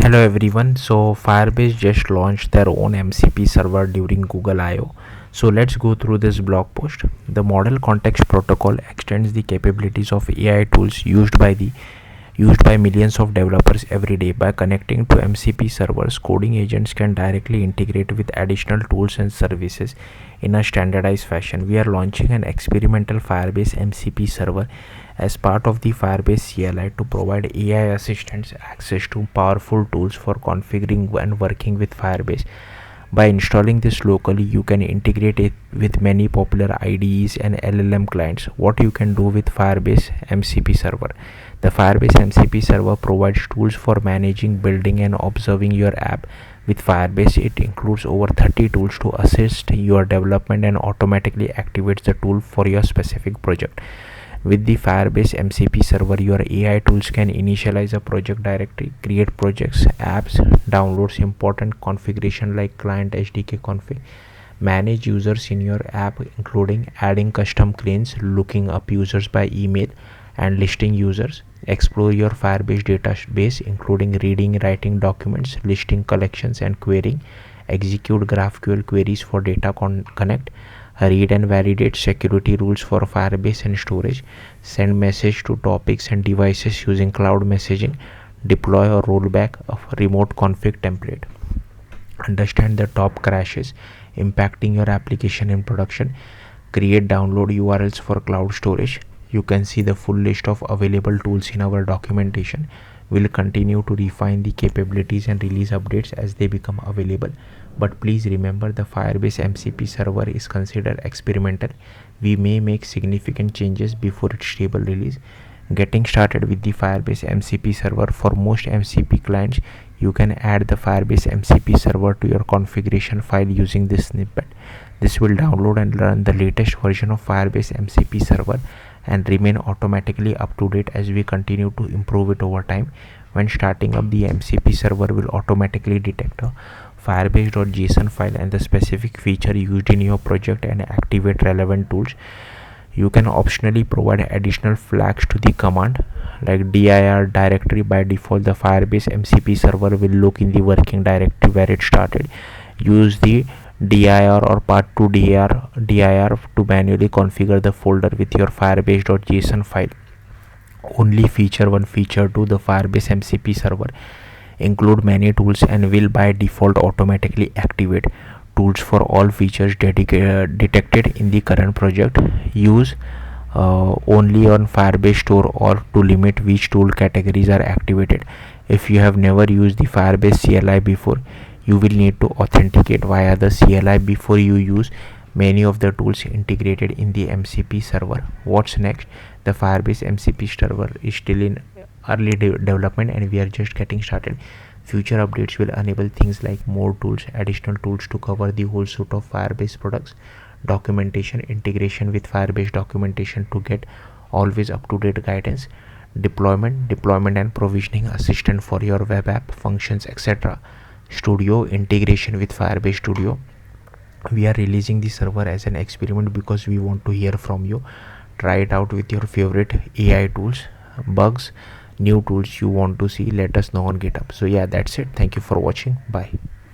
Hello everyone. So Firebase just launched their own MCP server during Google I/O. So let's go through this blog post. The model context protocol extends the capabilities of AI tools used by millions of developers every day. By connecting to MCP servers, coding agents can directly integrate with additional tools and services in a standardized fashion. We are launching an experimental Firebase MCP server as part of the Firebase CLI to provide AI assistants access to powerful tools for configuring and working with Firebase. By installing this locally, you can integrate it with many popular IDEs and LLM clients. What you can do with Firebase MCP Server. The Firebase MCP Server provides tools for managing, building, and observing your app. With Firebase, it includes over 30 tools to assist your development and automatically activates the tool for your specific project. With the Firebase MCP server, your AI tools can initialize a project directory, create projects, apps, downloads important configuration like client SDK config, manage users in your app including adding custom cleans, looking up users by email, and listing users. Explore your Firebase database including reading, writing documents, listing collections, and querying. Execute GraphQL queries for data connect. Read and validate security rules for Firebase and storage. Send message to topics and devices using cloud messaging. Deploy or rollback of remote config template. Understand the top crashes impacting your application in production. Create download URLs for cloud storage. You can see the full list of available tools in our documentation. We'll continue to refine the capabilities and release updates as they become available. But please remember, the Firebase MCP server is considered experimental. We may make significant changes before its stable release. Getting started with the Firebase MCP server. For most MCP clients, you can add the Firebase MCP server to your configuration file using this snippet. This will download and run the latest version of Firebase MCP server and remain automatically up to date as we continue to improve it over time. When starting up, the MCP server will automatically detect a Firebase.json file and the specific feature used in your project and activate relevant tools. You can optionally provide additional flags to the command like dir directory. By default, the Firebase MCP server will look in the working directory where it started. Use the dir or path2 dir to manually configure the folder with your Firebase.json file. Only feature 1, feature 2, the Firebase MCP server include many tools and will by default automatically activate tools for all features detected in the current project. Use only on Firebase store or to limit which tool categories are activated. If you have never used the Firebase CLI before, you will need to authenticate via the CLI before you use many of the tools integrated in the MCP server. What's next? The Firebase MCP server is still in early development and we are just getting started. Future updates will enable things like more tools, additional tools to cover the whole suite of Firebase products, documentation, integration with Firebase documentation to get always up-to-date guidance, deployment and provisioning assistant for your web app functions, etc. Studio, integration with Firebase Studio. We are releasing the server as an experiment because we want to hear from you. Try it out with your favorite AI tools, bugs, new tools you want to see. Let us know on GitHub. So yeah, that's it. Thank you for watching. Bye.